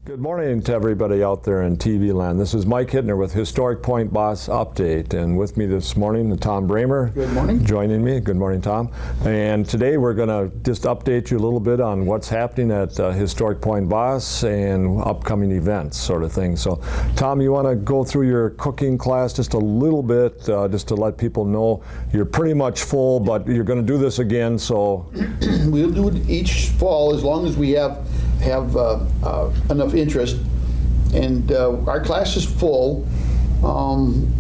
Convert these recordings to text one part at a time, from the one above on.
Good morning to everybody out there in TV land. This is Mike Hittner with Historic Point Basse Update, and with me this morning, Tom Brehmer. Good morning. Joining me. Good morning, Tom. And today we're going to just update you a little bit on what's happening at Historic Point Basse and upcoming events, sort of thing. So, Tom, you want to go through your cooking class just a little bit, just to let people know you're pretty much full, but you're going to do this again. So, we'll do it each fall as long as we have enough interest, and our class is full.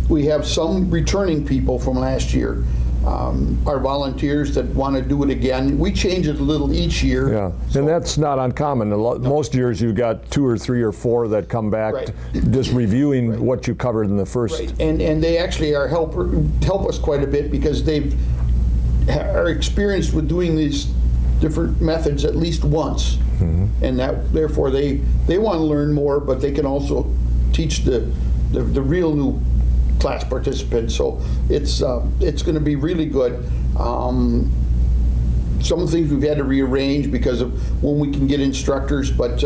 We have some returning people from last year, our volunteers that want to do it again. We change it a little each year. Yeah, so, and that's not uncommon. Most years you've got 2 or 3 or 4 that come back, right, just reviewing what you covered in the first. Right. And they actually help us quite a bit because are experienced with doing these different methods at least once, and that therefore they want to learn more, but they can also teach the real new class participants. So it's going to be really good. Some of the things we've had to rearrange because of when we can get instructors, but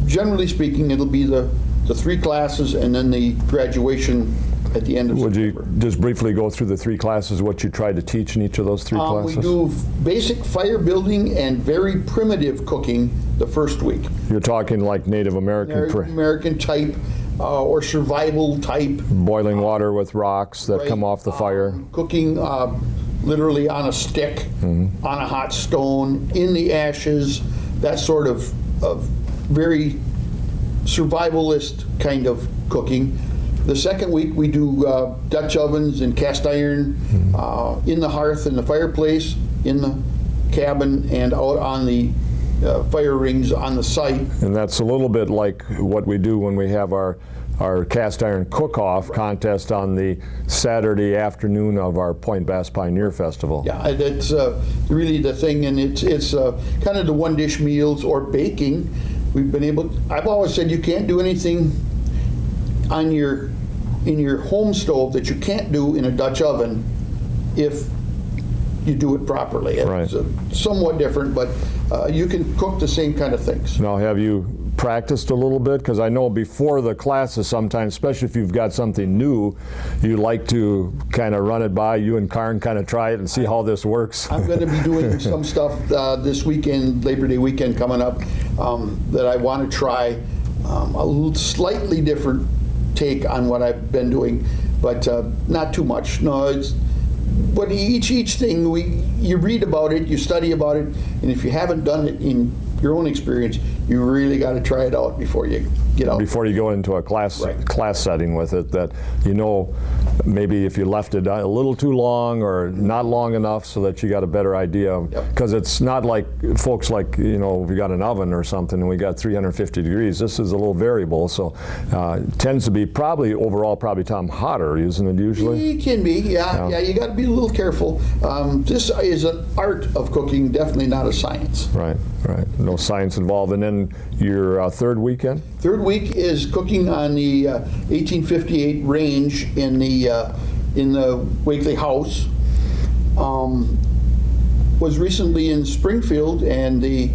generally speaking, it'll be the 3 classes and then the graduation at the end of September. Would you just briefly go through the 3 classes, what you tried to teach in each of those 3 classes? We do basic fire building and very primitive cooking the first week. You're talking like Native American type or survival type. Boiling water with rocks that right, come off the fire. Cooking literally on a stick, on a hot stone, in the ashes, that sort of very survivalist kind of cooking. The second week we do Dutch ovens and cast iron in the hearth and the fireplace, in the cabin, and out on the fire rings on the site. And that's a little bit like what we do when we have our cast iron cook-off contest on the Saturday afternoon of our Point Basse Pioneer Festival. Yeah, that's really the thing, and it's kind of the one-dish meals or baking. I've always said you can't do anything in your home stove that you can't do in a Dutch oven if you do it properly. It's somewhat different, but you can cook the same kind of things. Now, have you practiced a little bit? Because I know before the classes sometimes, especially if you've got something new, you like to kind of run it by. You and Karn kind of try it and see how this works. I'm going to be doing some stuff this weekend, Labor Day weekend coming up, that I want to try a slightly different take on what I've been doing, but not too much. No, but each thing, you read about it, you study about it, and if you haven't done it in your own experience, you really got to try it out before you get out. Before you go into a class setting with it, that maybe if you left it a little too long or not long enough, so that you got a better idea. Because it's not like folks like, we got an oven or something and we got 350 degrees. This is a little variable, so it tends to be overall, Tom, hotter, isn't it usually? It can be, yeah. You got to be a little careful. This is an art of cooking, definitely not a science. Right. No science involved. And then your third weekend? Third week is cooking on the 1858 range in the Wakely House. Was recently in Springfield, and the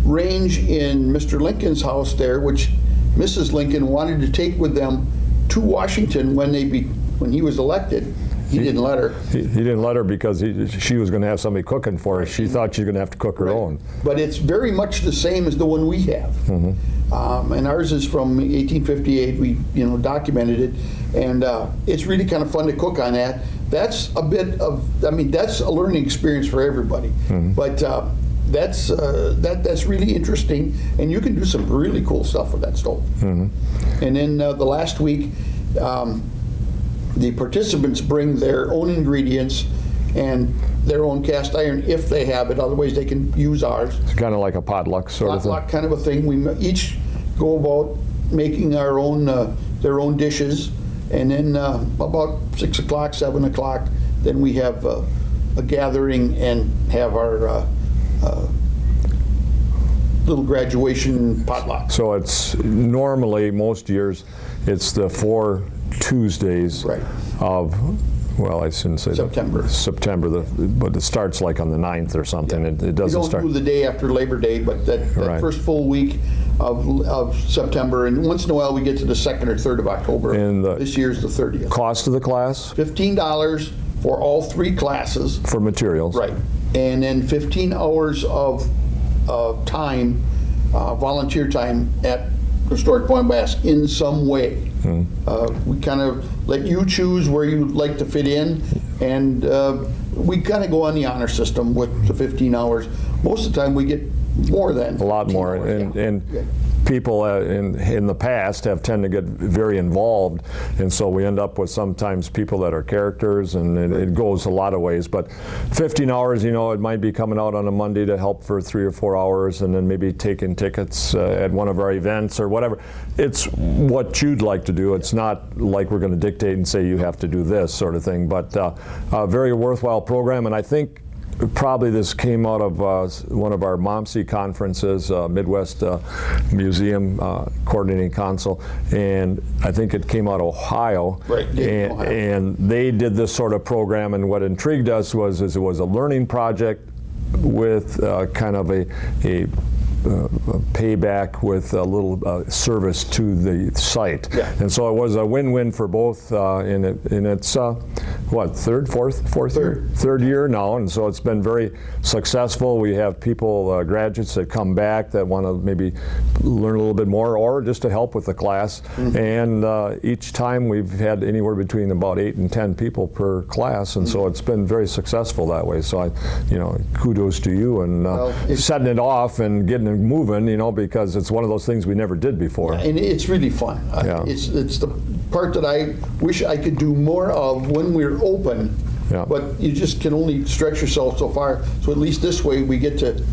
range in Mr. Lincoln's house there, which Mrs. Lincoln wanted to take with them to Washington when he was elected. He didn't let her. He didn't let her because she was going to have somebody cooking for her. She thought she was going to have to cook her own. But it's very much the same as the one we have. And ours is from 1858. We documented it, and it's really kind of fun to cook on that. That's that's a learning experience for everybody. But that's really interesting, and you can do some really cool stuff with that stove. And then the last week, the participants bring their own ingredients and their own cast iron if they have it. Otherwise, they can use ours. It's kind of like a potluck sort of thing. Potluck kind of a thing. We each go about making our own their own dishes, and then about 6 o'clock, 7 o'clock, then we have a gathering and have our little graduation potluck. So it's normally, most years, it's the 4 Tuesdays of, well, I shouldn't say September, but it starts like on the 9th or something. It doesn't start. We don't do the day after Labor Day, but that first full week, of September, and once in a while we get to the 2nd or 3rd of October. And this year's the 30th. Cost of the class? $15 for all 3 classes. For materials. Right. And then 15 hours of time, volunteer time at Historic Point Basse in some way. We kind of let you choose where you'd like to fit in, and we kind of go on the honor system with the 15 hours. Most of the time we get more than A lot more. hours, And people in the past have tended to get very involved, and so we end up with sometimes people that are characters, and it goes a lot of ways. But 15 hours, it might be coming out on a Monday to help for 3 or 4 hours, and then maybe taking tickets at one of our events or whatever. It's what you'd like to do. It's not like we're going to dictate and say you have to do this sort of thing, but a very worthwhile program, and I think probably this came out of one of our MOMSI conferences, Midwest Museum Coordinating Council, and I think it came out of Ohio. Right, Ohio. And they did this sort of program, and what intrigued us was it was a learning project with kind of a payback with a little service to the site. Yeah. And so it was a win-win for both in its third year now, and so it's been very successful. We have people, graduates that come back that want to maybe learn a little bit more or just to help with the class. And each time we've had anywhere between about 8 and 10 people per class, and so it's been very successful that way. So kudos to you and setting it off and getting it moving, because it's one of those things we never did before. And it's really fun. It's the part that I wish I could do more of when we're open, but you just can only stretch yourself so far. So at least this way we get to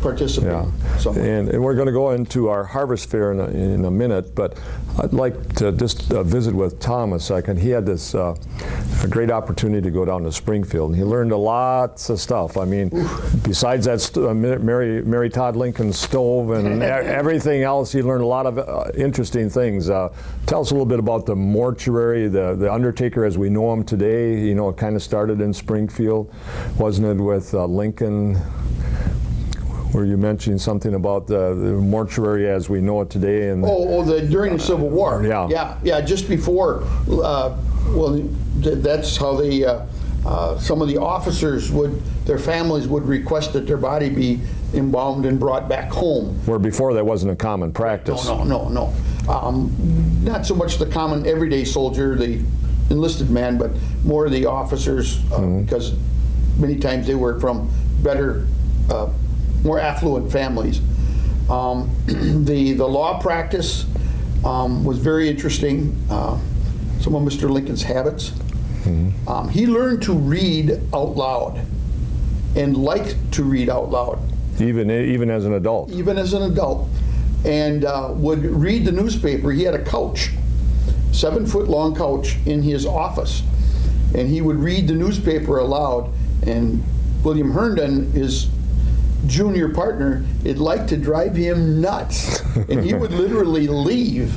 participate. And we're going to go into our harvest fair in a minute, but I'd like to just visit with Tom a second. He had this a great opportunity to go down to Springfield, and he learned lots of stuff. I mean, besides that Mary Todd Lincoln stove and everything else, he learned a lot of interesting things. Tell us a little bit about the mortuary, the undertaker as we know him today. It kind of started in Springfield, wasn't it, with Lincoln? Were you mentioning something about the mortuary as we know it today? And during the Civil War. Yeah. Just before. That's how they. Some of the officers their families would request that their body be embalmed and brought back home. Where before that wasn't a common practice. No. Not so much the common everyday soldier, the enlisted man, but more the officers, because many times they were from better. More affluent families. The law practice was very interesting. Some of Mr. Lincoln's habits. He learned to read out loud and liked to read out loud. Even as an adult? Even as an adult. And would read the newspaper. He had a couch, 7-foot-long couch in his office. And he would read the newspaper aloud. And William Herndon, his junior partner, it'd like to drive him nuts, and he would literally leave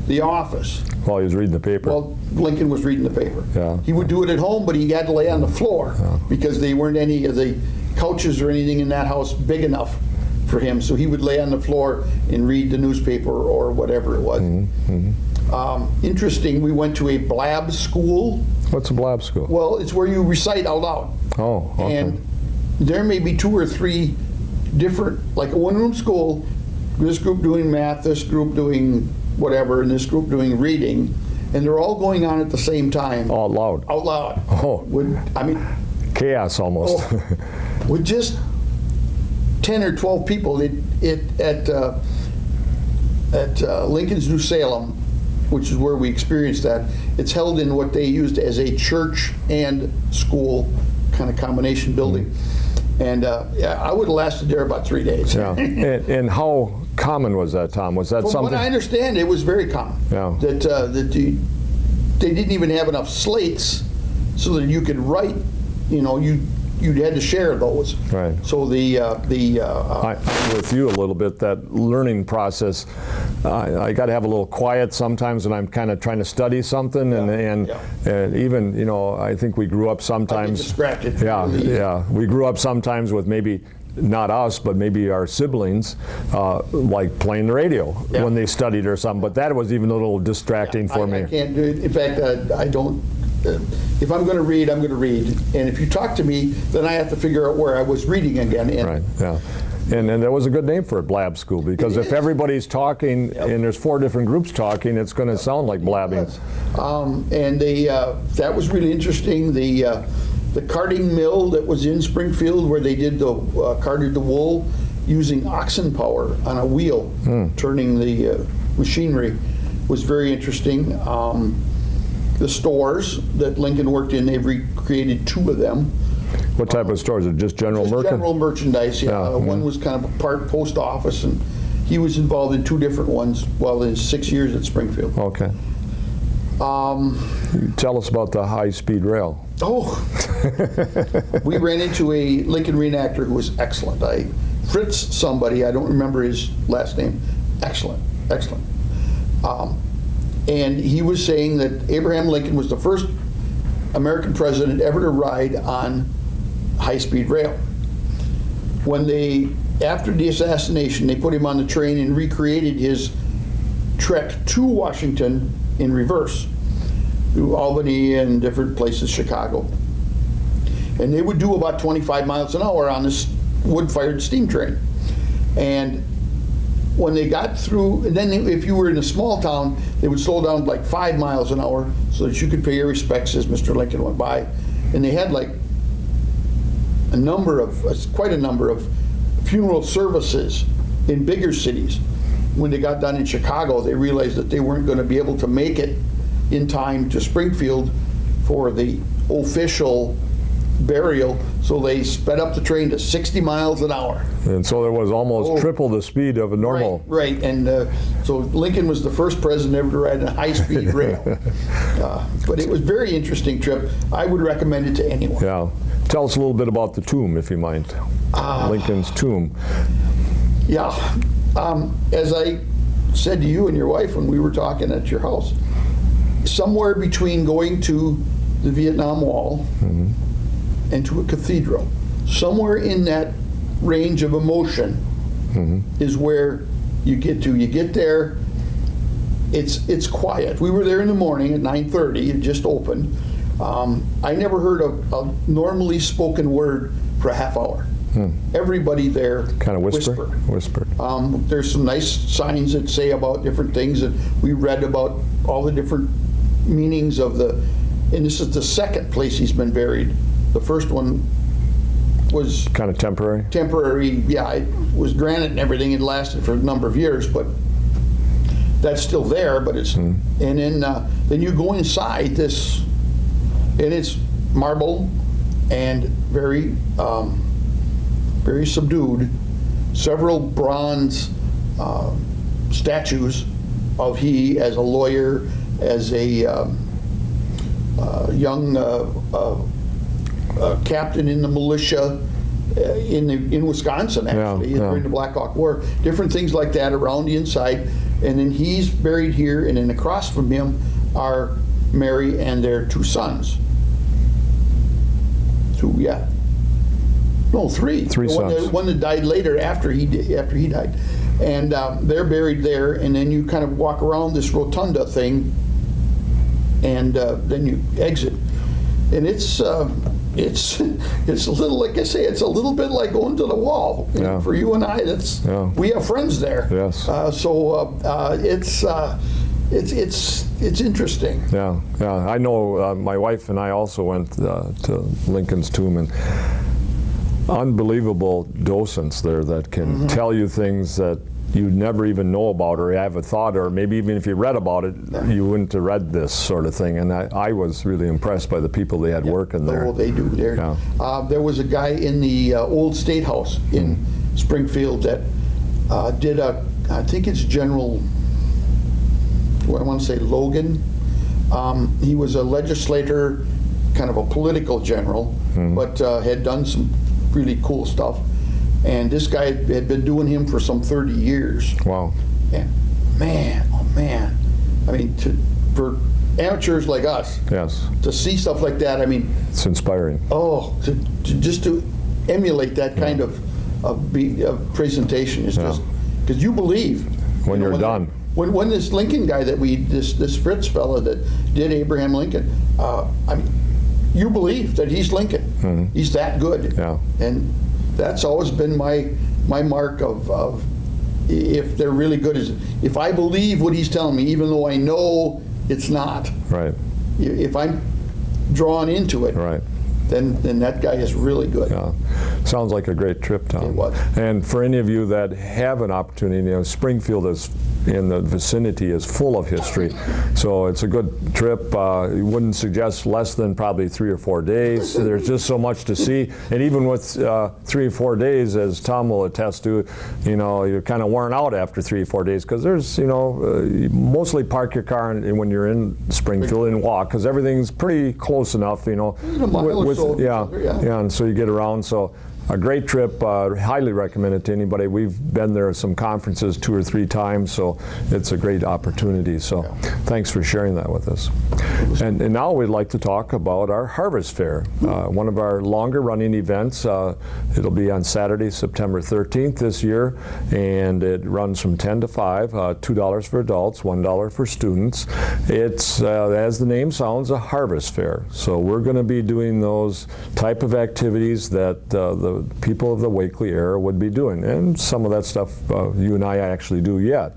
the office while he was reading the paper. Well, Lincoln was reading the paper. Yeah. He would do it at home, but he had to lay on the floor because they weren't any of the couches or anything in that house big enough for him. So he would lay on the floor and read the newspaper or whatever it was. Interesting. We went to a blab school. What's a blab school? Well, it's where you recite out loud. Oh, okay. And there may be 2 or 3 different, like a one-room school, this group doing math, this group doing whatever, and this group doing reading, and they're all going on at the same time. Out loud? Out loud. Oh. Chaos almost. With just 10 or 12 people at Lincoln's New Salem, which is where we experienced that. It's held in what they used as a church and school kind of combination building. And I would have lasted there about 3 days. Yeah. And how common was that, Tom? Was that From something? what I understand, it was very common. Yeah. That they didn't even have enough slates so that you could write. You had to share those. Right. So I'm with you a little bit. That learning process, I got to have a little quiet sometimes when I'm kind of trying to study something, and even I think we grew up sometimes. I get distracted. Yeah. We grew up sometimes with maybe not us, but maybe our siblings, like playing the radio Yeah. when they studied or something. But that was even a little distracting for me. I can't do it. In fact, I don't. If I'm going to read, I'm going to read. And if you talk to me, then I have to figure out where I was reading again. And Right, yeah. And that was a good name for it, blab school, because if everybody's talking and there's 4 different groups talking, it's going to sound like blabbing. And that was really interesting. The carding mill that was in Springfield, where they did the carded the wool using oxen power on a wheel, turning the machinery, was very interesting. The stores that Lincoln worked in, they've recreated 2 of them. What type of stores? Is it just general merchandise? General merchandise, yeah. Yeah, One was kind of a part post office, and he was involved in 2 different ones while in 6 years at Springfield. Okay. Tell us about the high-speed rail. Oh, we ran into a Lincoln reenactor who was excellent. Fritz somebody, I don't remember his last name. Excellent, excellent. And he was saying that Abraham Lincoln was the first American president ever to ride on high-speed rail. After the assassination, they put him on the train and recreated his trek to Washington in reverse, through Albany and different places, Chicago. And they would do about 25 miles an hour on this wood-fired steam train. And when they got through, and then if you were in a small town, they would slow down like 5 miles an hour so that you could pay your respects as Mr. Lincoln went by. And they had like quite a number of funeral services in bigger cities. When they got done in Chicago, they realized that they weren't going to be able to make it in time to Springfield for the official burial, so they sped up the train to 60 miles an hour. And so there was almost triple the speed of a normal. Right. And so Lincoln was the first president ever to ride a high-speed rail. But it was a very interesting trip. I would recommend it to anyone. Yeah. Tell us a little bit about the tomb, if you mind. Lincoln's tomb. Yeah. As I said to you and your wife when we were talking at your house, somewhere between going to the Vietnam Wall and to a cathedral, somewhere in that range of emotion is where you get to. You get there, it's quiet. We were there in the morning at 9:30, it just opened. I never heard a normally spoken word for a half hour. Everybody there kind of whispered. There's some nice signs that say about different things, and we read about all the different meanings of and this is the second place he's been buried. The first one was kind of temporary. Yeah, it was granite and everything. It lasted for a number of years, but that's still there. But it's and then you go inside this, and it's marble and very very subdued. Several bronze statues of he as a lawyer, as a young captain in the militia in Wisconsin, actually, during the Black Hawk War. Different things like that around the inside. And then he's buried here, and then across from him are Mary and their 2 sons. 2, yeah. No, 3. 3 sons. One that died later after he died. And they're buried there, and then you kind of walk around this rotunda thing, and then you exit. And it's a little, like I say, it's a little bit like going to the wall. Yeah. For you and I, we have friends there. Yes. It's interesting. Yeah. I know my wife and I also went to Lincoln's tomb, and unbelievable docents there that can tell you things that you'd never even know about or have a thought, or maybe even if you read about it, you wouldn't have read this sort of thing. And I was really impressed by the people they had working there. Oh, they do. There was a guy in the old State House in Springfield that did I think it's General, what I want to say, Logan. He was a legislator, kind of a political general, but had done some really cool stuff. And this guy had been doing him for some 30 years. Wow. And man, oh man. I mean, for amateurs like us, yes, to see stuff like that, I mean, it's inspiring. Oh, just to emulate that kind of of presentation. It's just because you believe When you're done. When this Lincoln guy this Fritz fella that did Abraham Lincoln, you believe that he's Lincoln. He's that good. Yeah. And that's always been my mark of if they're really good, is if I believe what he's telling me, even though I know it's not. Right. If I'm drawn into it, Right. then that guy is really good. Yeah. Sounds like a great trip, Tom. It was. And for any of you that have an opportunity, Springfield is in the vicinity is full of history, so it's a good trip. You wouldn't suggest less than probably 3 or 4 days. There's just so much to see, and even with 3 or 4 days, as Tom will attest to, you're kind of worn out after 3 or 4 days because there's, you mostly park your car when you're in Springfield and walk because everything's pretty close enough, A mile or so. yeah, and so you get around. So a great trip, highly recommend it to anybody. We've been there at some conferences 2 or 3 times, so it's a great opportunity. So thanks for sharing that with us. And now we'd like to talk about our Harvest Fair, one of our longer running events. It'll be on Saturday, September 13th this year, and it runs from 10 to 5, $2 for adults, $1 for students. It's, as the name sounds, a harvest fair. So we're going to be doing those type of activities that the people of the Wakely area would be doing, and some of that stuff you and I actually do yet,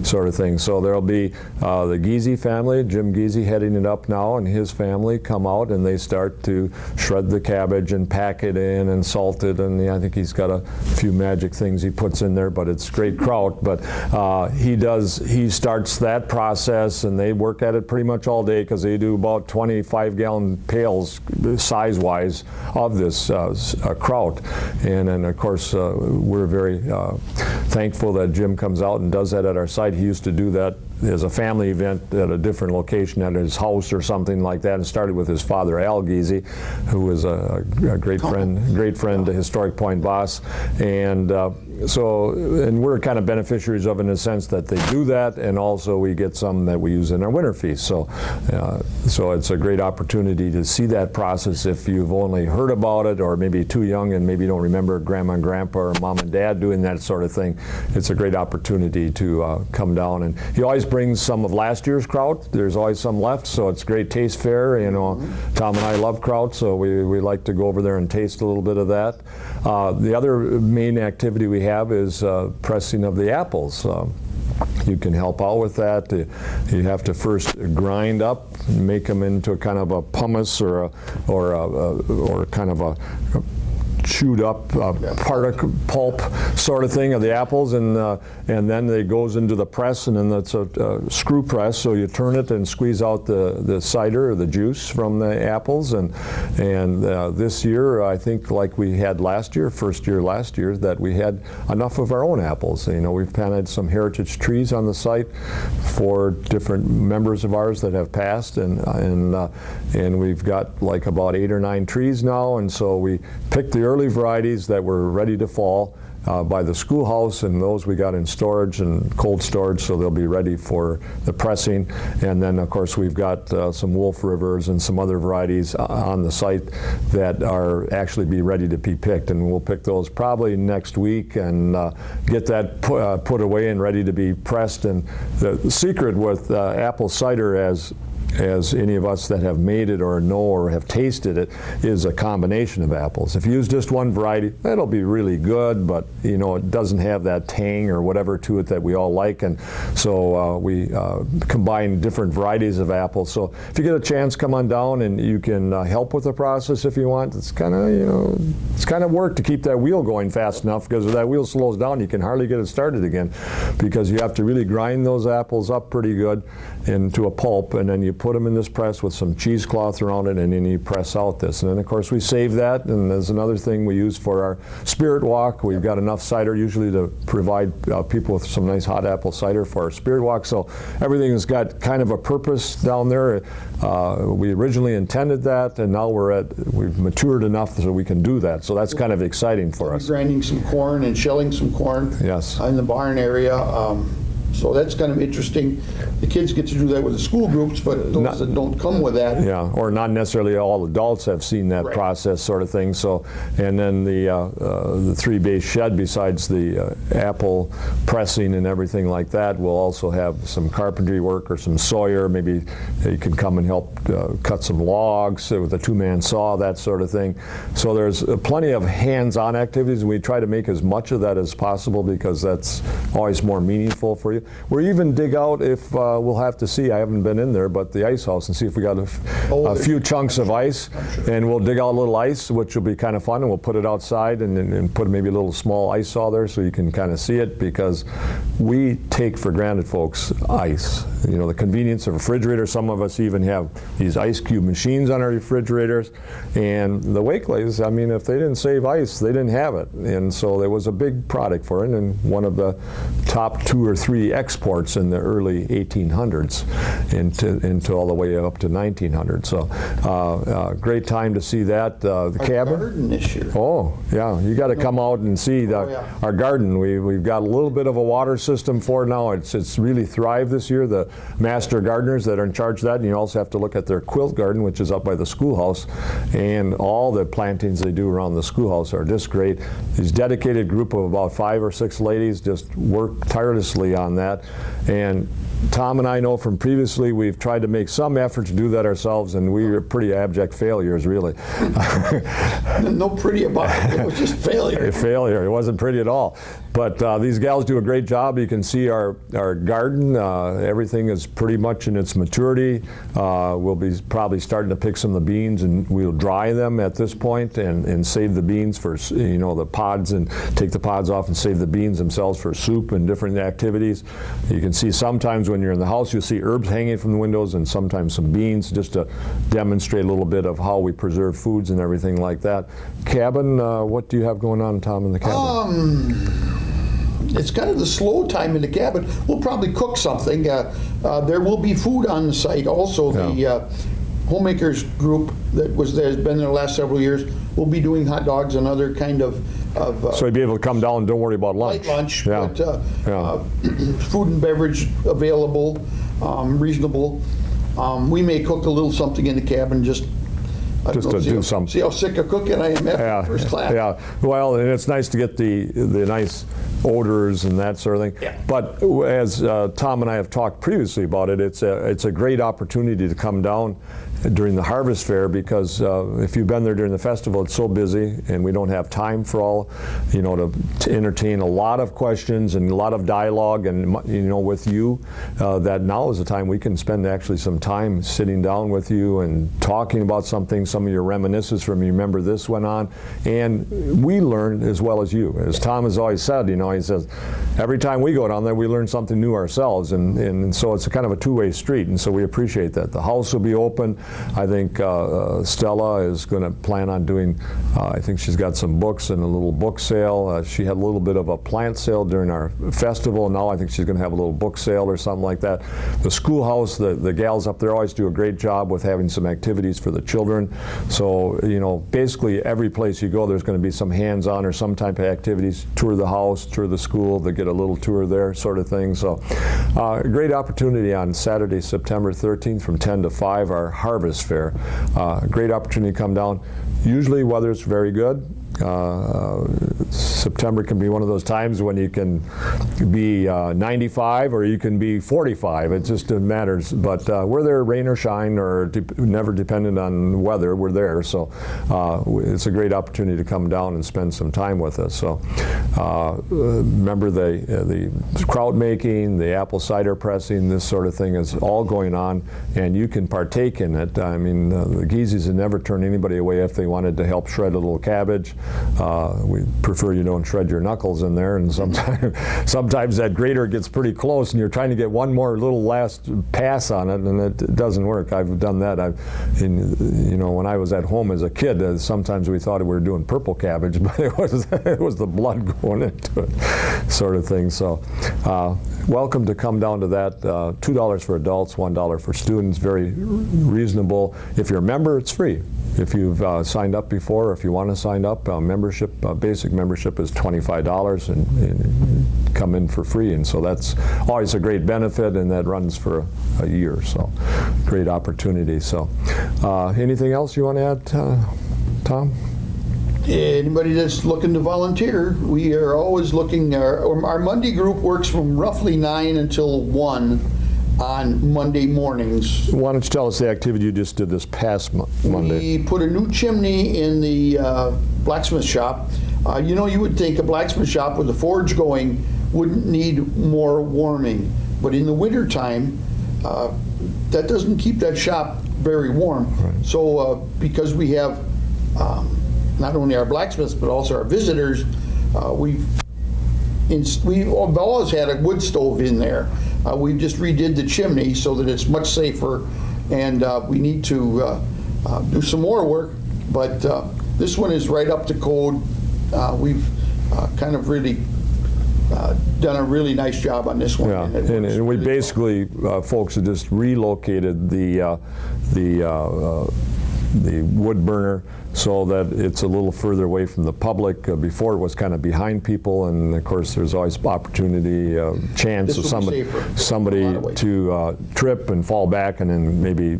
sort of thing. So there'll be the Giese family, Jim Giese heading it up now, and his family come out and they start to shred the cabbage and pack it in and salt it, and I think he's got a few magic things he puts in there, but it's great kraut. But he starts that process, and they work at it pretty much all day because they do about 25-gallon pails size-wise of this kraut. And then, of course, we're very thankful that Jim comes out and does that at our site. He used to do that as a family event at a different location at his house or something like that, and started with his father, Al Giese, who was a great friend to historic Point Basse. And and we're kind of beneficiaries of it in the sense that they do that, and also we get some that we use in our winter feast. So it's a great opportunity to see that process if you've only heard about it, or maybe too young and maybe don't remember grandma and grandpa or mom and dad doing that sort of thing. It's a great opportunity to come down. And he always brings some of last year's kraut. There's always some left, so it's a great taste fair. Tom and I love kraut, so we like to go over there and taste a little bit of that. The other main activity we have is pressing of the apples. You can help out with that. You have to first grind up, make them into a kind of a pumice or kind of a chewed up pulp sort of thing of the apples, and then it goes into the press, and then that's a screw press, so you turn it and squeeze out the cider or the juice from the apples. And this year, I think like we had first year last year, that we had enough of our own apples. We've planted some heritage trees on the site for different members of ours that have passed, and we've got like about 8 or 9 trees now, and so we picked the early varieties that were ready to fall by the schoolhouse, and those we got in storage and cold storage, so they'll be ready for the pressing. And then of course we've got some Wolf Rivers and some other varieties on the site that are actually be ready to be picked, and we'll pick those probably next week and get that put away and ready to be pressed. And the secret with apple cider, as any of us that have made it or know or have tasted it, is a combination of apples. If you use just one variety, that'll be really good, but it doesn't have that tang or whatever to it that we all like, and so we combine different varieties of apples. So if you get a chance, come on down and you can help with the process if you want. It's kind of work to keep that wheel going fast enough, because if that wheel slows down, you can hardly get it started again, because you have to really grind those apples up pretty good into a pulp, and then you put them in this press with some cheesecloth around it, and then you press out this. And then of course we save that, and there's another thing we use for our spirit walk. We've got enough cider usually to provide people with some nice hot apple cider for our spirit walk. So everything has got kind of a purpose down there. We originally intended that, and now we've matured enough so we can do that. So that's kind of exciting for us. Grinding some corn and shelling some corn. Yes. In the barn area. So that's kind of interesting. The kids get to do that with the school groups, but those that don't come with that. Yeah, or not necessarily all adults have seen that process sort of thing. So, and then the 3-base shed, besides the apple pressing and everything like that, will also have some carpentry work or some sawyer. Maybe you can come and help cut some logs with a 2-man saw, that sort of thing. So there's plenty of hands-on activities. We try to make as much of that as possible because that's always more meaningful for you. We even dig out, if we'll have to see, I haven't been in there, but the ice house, and see if we got a few chunks of ice, and we'll dig out a little ice, which will be kind of fun, and we'll put it outside and put maybe a little small ice saw there so you can kind of see it, because we take for granted, folks, ice. You know, the convenience of a refrigerator. Some of us even have these ice cube machines on our refrigerators, and the Wakeleys, I mean, if they didn't save ice, they didn't have it. And so there was a big product for it, and one of the top 2 or 3 exports in the early 1800s into all the way up to 1900. So great time to see that. The cabin. Garden this year. Oh, yeah, you got to come out and see our garden. We've got a little bit of a water system for it now. It's really thrived this year. The master gardeners that are in charge of that, and you also have to look at their quilt garden, which is up by the schoolhouse, and all the plantings they do around the schoolhouse are just great. These dedicated group of about 5 or 6 ladies just work tirelessly on that, and Tom and I know from previously we've tried to make some effort to do that ourselves, and we were pretty abject failures, really. No pretty about it. It was just failure. A failure. It wasn't pretty at all. But these gals do a great job. You can see our garden. Everything is pretty much in its maturity. We'll be probably starting to pick some of the beans, and we'll dry them at this point and save the beans for, you know, the pods, and take the pods off and save the beans themselves for soup and different activities. You can see sometimes when you're in the house, you'll see herbs hanging from the windows, and sometimes some beans, just to demonstrate a little bit of how we preserve foods and everything like that. Cabin, what do you have going on, Tom, in the cabin? It's kind of the slow time in the cabin. We'll probably cook something. There will be food on the site. Also, the homemakers group that has been there the last several years will be doing hot dogs and other kind of so you'll be able to come down and don't worry about lunch. Light lunch, but food and beverage available, reasonable. We may cook a little something in the cabin, just to do something. See how sick of cooking I am after first class. Yeah, well, and it's nice to get the nice odors and that sort of thing. Yeah. But as Tom and I have talked previously about it, it's a great opportunity to come down during the harvest fair, because if you've been there during the festival, it's so busy, and we don't have time for all, you know, to entertain a lot of questions and a lot of dialogue, and, you know, with you, that now is the time we can spend actually some time sitting down with you and talking about something, some of your reminiscences from you remember this went on, and we learn as well as you. As Tom has always said, you know, he says, every time we go down there, we learn something new ourselves, and so it's a kind of a two-way street, and so we appreciate that. The house will be open. I think Stella is going to plan on doing, I think she's got some books and a little book sale. She had a little bit of a plant sale during our festival. Now I think she's going to have a little book sale or something like that. The schoolhouse, the gals up there always do a great job with having some activities for the children. So, you know, basically every place you go, there's going to be some hands-on or some type of activities. Tour the house, tour the school, they get a little tour there, sort of thing. So a great opportunity on Saturday, September 13th from 10 to 5, our harvest fair. Great opportunity to come down. Usually weather's very good. September can be one of those times when you can be 95 or you can be 45. It just matters. But we're there, rain or shine, or never dependent on weather. We're there. So it's a great opportunity to come down and spend some time with us. So remember the kraut making, the apple cider pressing, this sort of thing is all going on, and you can partake in it. I mean, the Geezies would never turn anybody away if they wanted to help shred a little cabbage. We prefer you don't shred your knuckles in there, and sometimes that grater gets pretty close and you're trying to get one more little last pass on it, and it doesn't work. I've done that. You know, when I was at home as a kid, sometimes we thought we were doing purple cabbage, but it was the blood going into it, sort of thing. So welcome to come down to that. $2 for adults, $1 for students, very reasonable. If you're a member, it's free. If you've signed up before, if you want to sign up, membership, basic membership is $25, and come in for free, and so that's always a great benefit, and that runs for a year, so great opportunity. So anything else you want to add, Tom? Anybody that's looking to volunteer, we are always looking. Our Monday group works from roughly 9 until 1 on Monday mornings. Why don't you tell us the activity you just did this past Monday? We put a new chimney in the blacksmith shop. You would think a blacksmith shop with a forge going wouldn't need more warming, but in the winter time, that doesn't keep that shop very warm. Right. So because we have not only our blacksmiths but also our visitors, we've always had a wood stove in there. We just redid the chimney so that it's much safer, and we need to do some more work, but this one is right up to code. We've kind of really done a really nice job on this one. Yeah, and we basically, folks have just relocated the wood burner so that it's a little further away from the public. Before it was kind of behind people, and of course there's always opportunity, chance of somebody to trip and fall back and then maybe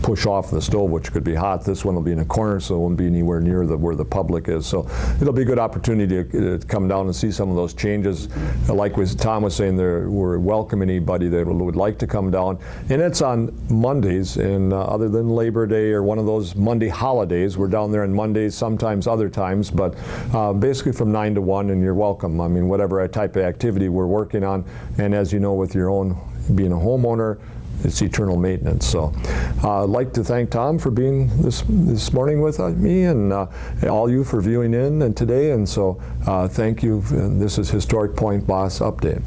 push off the stove, which could be hot. This one will be in a corner, so it won't be anywhere near where the public is. So it'll be a good opportunity to come down and see some of those changes. Like Tom was saying, we're welcome anybody that would like to come down. And it's on Mondays, and other than Labor Day or one of those Monday holidays, we're down there on Mondays, sometimes other times, but basically from 9 to 1, and you're welcome. I mean, whatever type of activity we're working on, and as you know, with your own being a homeowner, it's eternal maintenance. So I'd like to thank Tom for being this morning with me, and all you for viewing in and today, and so thank you. This is Historic Point Basse Update.